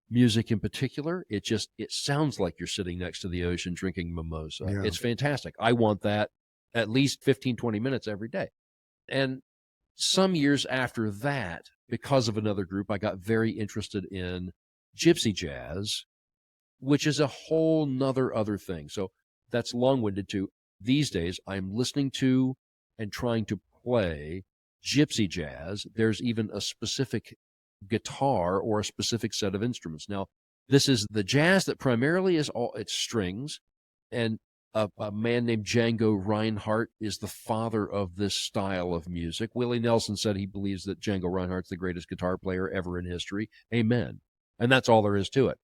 [SPEAKER 3] music in particular. It sounds like you're sitting next to the ocean drinking mimosa.
[SPEAKER 2] Yeah.
[SPEAKER 3] It's fantastic. I want that at least 15, 20 minutes every day. And some years after that, because of another group, I got very interested in gypsy jazz, which is a whole nother other thing. So that's long-winded too. These days, I'm listening to and trying to play gypsy jazz. There's even a specific guitar or a specific set of instruments. Now, this is the jazz that primarily is all its strings, and a man named Django Reinhardt is the father of this style of music. Willie Nelson said he believes that Django Reinhardt's the greatest guitar player ever in history. Amen. And that's all there is to it.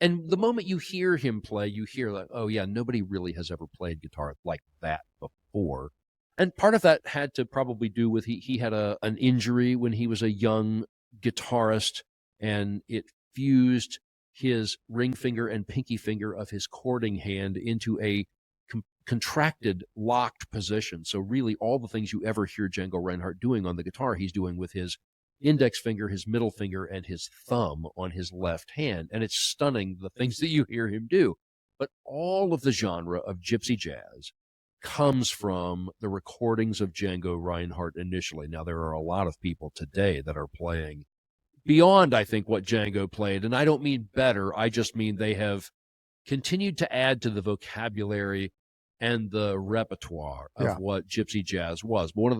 [SPEAKER 3] And the moment you hear him play, you hear like, oh yeah, nobody really has ever played guitar like that before. And part of that had to probably do with he had an injury when he was a young guitarist, and it fused his ring finger and pinky finger of his chording hand into a contracted, locked position. So really all the things you ever hear Django Reinhardt doing on the guitar, he's doing with his index finger, his middle finger, and his thumb on his left hand. And it's stunning, the things that you hear him do. But all of the genre of gypsy jazz comes from the recordings of Django Reinhardt initially. Now, there are a lot of people today that are playing beyond, I think, what Django played. And I don't mean better. I just mean they have continued to add to the vocabulary and the repertoire of what gypsy jazz was. But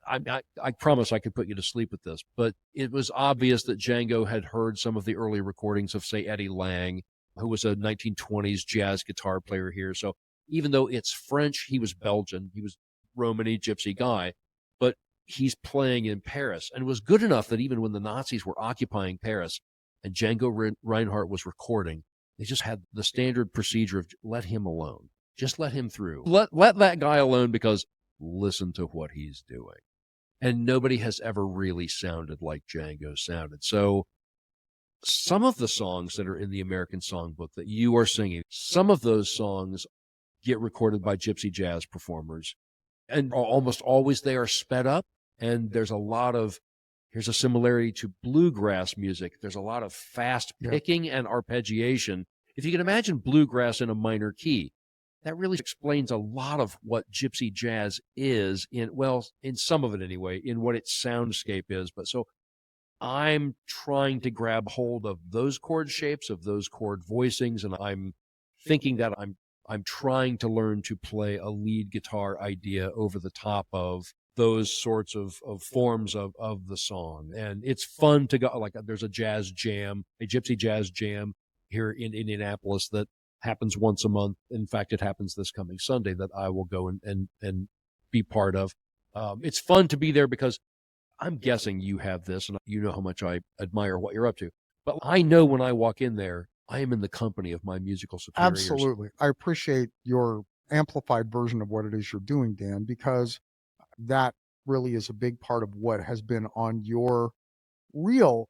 [SPEAKER 3] I promise I could put you to sleep with this, but it was obvious that Django had heard some of the early recordings of, say, Eddie Lang, who was a 1920s jazz guitar player here. So even though it's French, he was Belgian, he was Romany gypsy guy, but he's playing in Paris, and it was good enough that even when the Nazis were occupying Paris and Django Reinhardt was recording, they just had the standard procedure of let him alone. Just let him through. Let that guy alone, because listen to what he's doing. And nobody has ever really sounded like Django sounded. So some of the songs that are in the American Songbook that you are singing, some of those songs get recorded by gypsy jazz performers. And almost always they are sped up. And there's a similarity to bluegrass music. There's a lot of fast picking and arpeggiation. If you can imagine bluegrass in a minor key, that really explains a lot of what gypsy jazz is in some of it anyway, in what its soundscape is. But so I'm trying to grab hold of those chord shapes, of those chord voicings, and I'm thinking that I'm trying to learn to play a lead guitar idea over the top of those sorts of forms of the song. And it's fun to go, like there's a jazz jam, a gypsy jazz jam here in Indianapolis that happens once a month. In fact, it happens this coming Sunday that I will go and be part of. It's fun to be there because I'm guessing you have this, and you know how much I admire what you're up to. But I know when I walk in there, I am in the company of my musical superiors.
[SPEAKER 2] Absolutely. I appreciate your amplified version of what it is you're doing, Dan, because that really is a big part of what has been on your real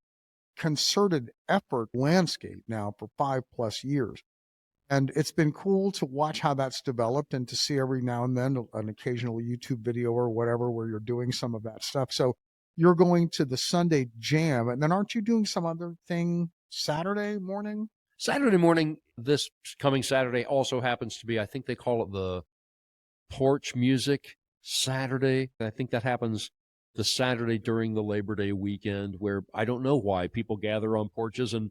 [SPEAKER 2] concerted effort landscape now for 5+ years. And it's been cool to watch how that's developed and to see every now and then an occasional YouTube video or whatever where you're doing some of that stuff. So you're going to the Sunday jam, and then aren't you doing some other thing Saturday morning?
[SPEAKER 3] Saturday morning, this coming Saturday, also happens to be, I think they call it the Porch Music Saturday. I think that happens the Saturday during the Labor Day weekend, where I don't know why people gather on porches and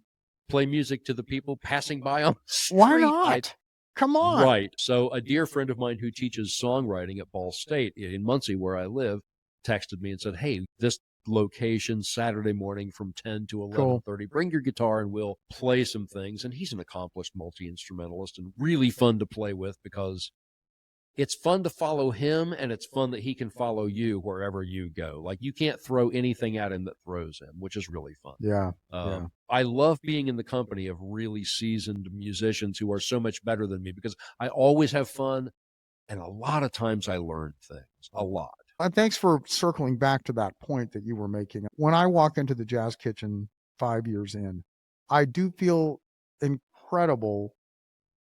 [SPEAKER 3] play music to the people passing by on the street.
[SPEAKER 2] Why not? Come on.
[SPEAKER 3] Right. So a dear friend of mine who teaches songwriting at Ball State in Muncie, where I live, texted me and said, hey, this location Saturday morning from 10 to
[SPEAKER 2] Cool.
[SPEAKER 3] 11:30. Bring your guitar and we'll play some things. And he's an accomplished multi-instrumentalist and really fun to play with because it's fun to follow him and it's fun that he can follow you wherever you go. Like you can't throw anything at him that throws him, which is really fun.
[SPEAKER 2] Yeah.
[SPEAKER 3] I love being in the company of really seasoned musicians who are so much better than me because I always have fun. And a lot of times I learn things, a lot.
[SPEAKER 2] And thanks for circling back to that point that you were making. When I walk into the Jazz Kitchen 5 years in, I do feel incredible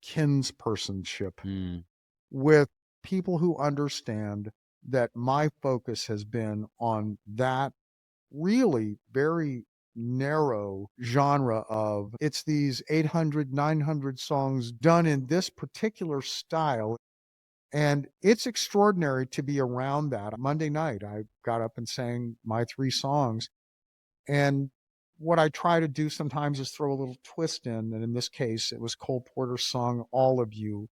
[SPEAKER 2] kinspersonship with people who understand that my focus has been on that really very narrow genre of it's these 800, 900 songs done in this particular style. And it's extraordinary to be around that. Monday night, I got up and sang my 3 songs. And what I try to do sometimes is throw a little twist in. And in this case, it was Cole Porter's song, All of You.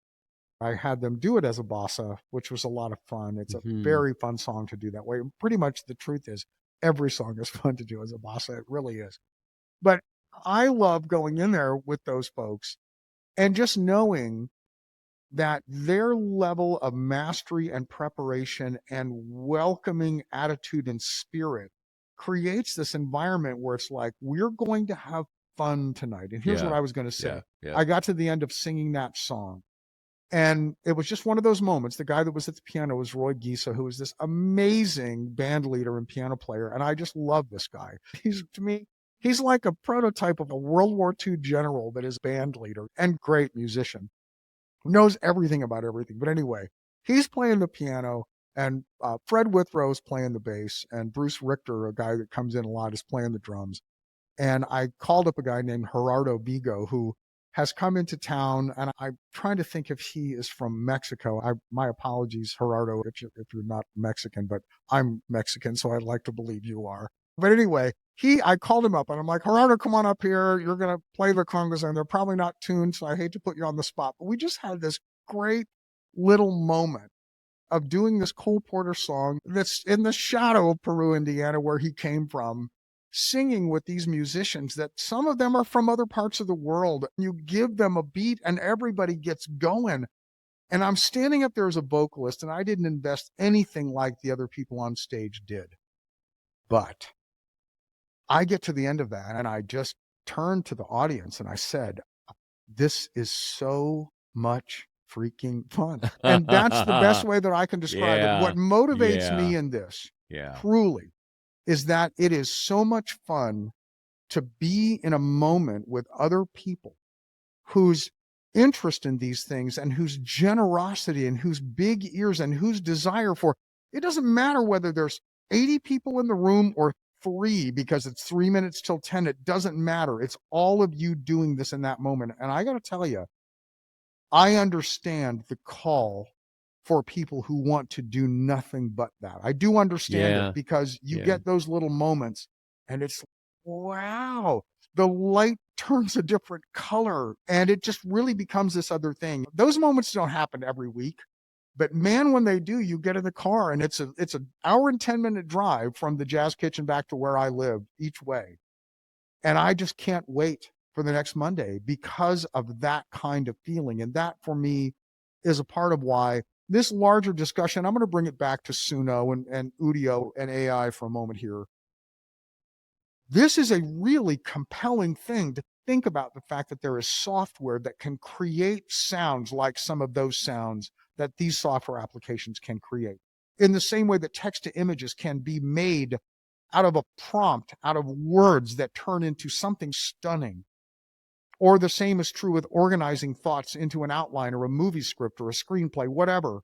[SPEAKER 2] I had them do it as a bossa, which was a lot of fun. It's a very fun song to do that way. Pretty much the truth is every song is fun to do as a bossa. It really is. But I love going in there with those folks and just knowing that their level of mastery and preparation and welcoming attitude and spirit creates this environment where it's like, we're going to have fun tonight. And here's what I was going to say. I got to the end of singing that song. And it was just one of those moments. The guy that was at the piano was Roy Gisa, who is this amazing band leader and piano player. And I just love this guy. To me, he's like a prototype of a World War II general that is band leader and great musician. Knows everything about everything. But anyway, he's playing the piano and Fred Withrow's playing the bass and Bruce Richter, a guy that comes in a lot, is playing the drums. And I called up a guy named Gerardo Vigo who has come into town, and I'm trying to think if he is from Mexico. My apologies, Gerardo, if you're not Mexican, but I'm Mexican, so I'd like to believe you are. But anyway, I called him up and I'm like, Gerardo, come on up here. You're going to play the congas and they're probably not tuned. So I hate to put you on the spot, but we just had this great little moment of doing this Cole Porter song that's in the shadow of Peru, Indiana, where he came from, singing with these musicians that some of them are from other parts of the world. You give them a beat and everybody gets going. And I'm standing up there as a vocalist and I didn't invest anything like the other people on stage did. But I get to the end of that and I just turned to the audience and I said, this is so much freaking fun. And that's the best way that I can describe it. What motivates me in this, truly, is that it is so much fun to be in a moment with other people whose interest in these things and whose generosity and whose big ears and whose desire for, it doesn't matter whether there's 80 people in the room or 3 because it's 3 minutes till 10. It doesn't matter. It's all of you doing this in that moment. And I got to tell you, I understand the call for people who want to do nothing but that. I do understand it because you get those little moments and it's, wow, the light turns a different color and it just really becomes this other thing. Those moments don't happen every week. But man, when they do, you get in the car and it's an hour and 10-minute drive from the Jazz Kitchen back to where I live each way. And I just can't wait for the next Monday because of that kind of feeling. And that for me is a part of why this larger discussion, I'm going to bring it back to Suno and Udio and AI for a moment here. This is a really compelling thing to think about, the fact that there is software that can create sounds like some of those sounds that these software applications can create. In the same way that text to images can be made out of a prompt, out of words that turn into something stunning. Or the same is true with organizing thoughts into an outline or a movie script or a screenplay, whatever.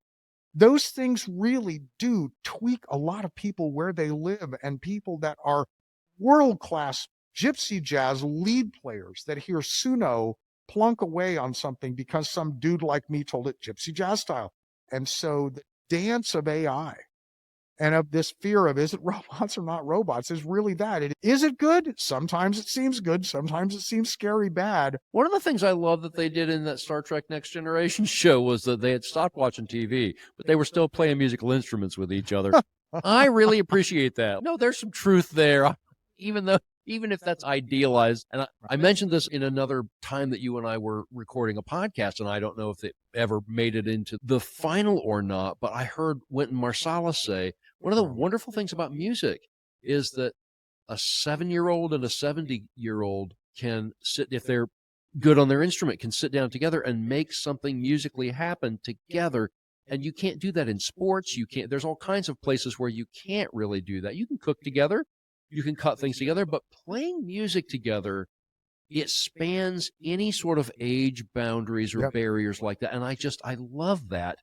[SPEAKER 2] Those things really do tweak a lot of people where they live, and people that are world-class gypsy jazz lead players that hear Suno plunk away on something because some dude like me told it gypsy jazz style. And so the dance of AI and of this fear of, is it robots or not robots, is really that. Is it good? Sometimes it seems good. Sometimes it seems scary bad.
[SPEAKER 3] One of the things I love that they did in that Star Trek Next Generation show was that they had stopped watching TV, but they were still playing musical instruments with each other. I really appreciate that. No, there's some truth there, even if that's idealized. And I mentioned this in another time that you and I were recording a podcast, and I don't know if it ever made it into the final or not, but I heard Wynton Marsalis say one of the wonderful things about music is that a 7-year-old and a 70-year-old can sit, if they're good on their instrument, can sit down together and make something musically happen together. And you can't do that in sports. You can't, there's all kinds of places where you can't really do that. You can cook together, you can cut things together, but playing music together, it spans any sort of age boundaries or barriers like that. And I love that.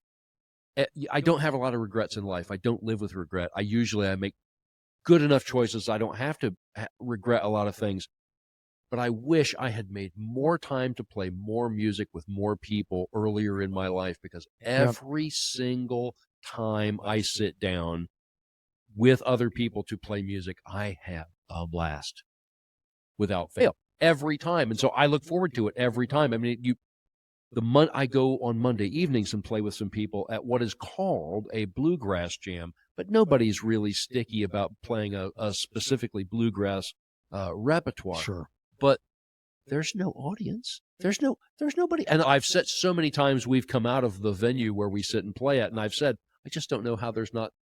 [SPEAKER 3] I don't have a lot of regrets in life. I don't live with regret. I make good enough choices. I don't have to regret a lot of things. But I wish I had made more time to play more music with more people earlier in my life, because every single time I sit down with other people to play music, I have a blast without fail every time. And so I look forward to it every time. I mean, I go on Monday evenings and play with some people at what is called a bluegrass jam, but nobody's really sticky about playing a specifically bluegrass repertoire.
[SPEAKER 2] Sure.
[SPEAKER 3] But there's no audience. There's nobody. And I've said so many times, we've come out of the venue where we sit and play at, and I've said, I just don't know how there's not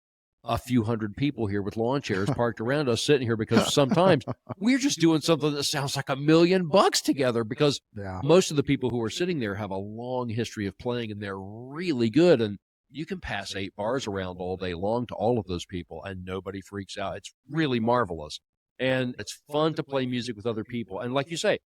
[SPEAKER 3] a few hundred people here with lawn chairs parked around us sitting here, because sometimes we're just doing something that sounds like $1 million together, because most of the people who are sitting there have a long history of playing and they're really good. And you can pass 8 bars around all day long to all of those people and nobody freaks out. It's really marvelous. And it's fun to play music with other people. And like you say,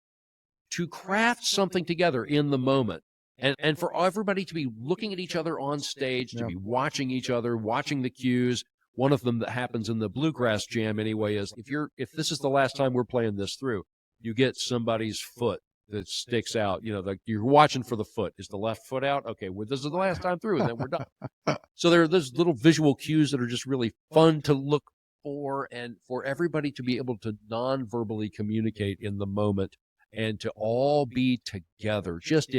[SPEAKER 3] to craft something together in the moment, and for everybody to be looking at each other on stage, to be watching each other, watching the cues. One of them that happens in the bluegrass jam anyway is if this is the last time we're playing this through, you get somebody's foot that sticks out. You're watching for the foot. Is the left foot out? Okay, well, this is the last time through, and then we're done. So there are those little visual cues that are just really fun to look for, and for everybody to be able to non-verbally communicate in the moment and to all be together just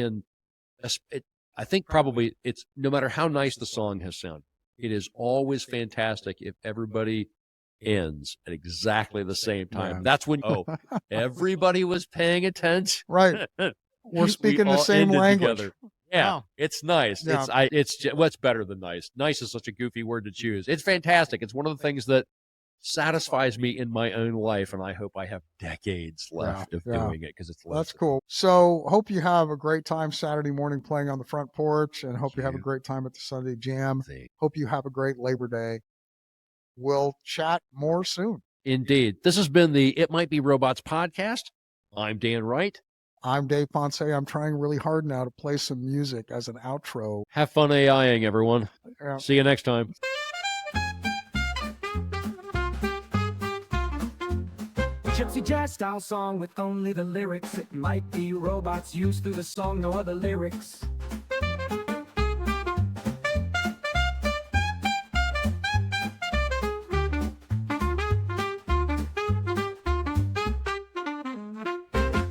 [SPEAKER 3] I think probably it's, no matter how nice the song has sounded, it is always fantastic if everybody ends at exactly the same time. That's when everybody was paying attention.
[SPEAKER 2] Right. We're speaking the same language.
[SPEAKER 3] Together. Yeah, it's nice. Yeah. What's better than nice? Nice is such a goofy word to choose. It's fantastic. It's one of the things that satisfies me in my own life, and I hope I have decades left of doing it, because it's lovely.
[SPEAKER 2] That's cool. So hope you have a great time Saturday morning playing on the front porch, and hope you have a great time at the Sunday Jam. Hope you have a great Labor Day. We'll chat more soon.
[SPEAKER 3] Indeed. This has been the It Might Be Robots podcast. I'm Dan Wright.
[SPEAKER 2] I'm Dave Ponce. I'm trying really hard now to play some music as an outro.
[SPEAKER 3] Have fun AIing, everyone. See you next time.
[SPEAKER 1] Gypsy jazz style song with only the lyrics. It might be robots used through the song, no other lyrics.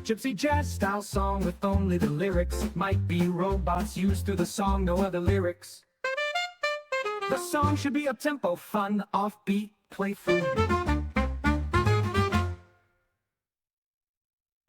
[SPEAKER 1] Gypsy jazz style song with only the lyrics. It might be robots used through the song, no other lyrics. The song should be up-tempo, fun, offbeat, playful.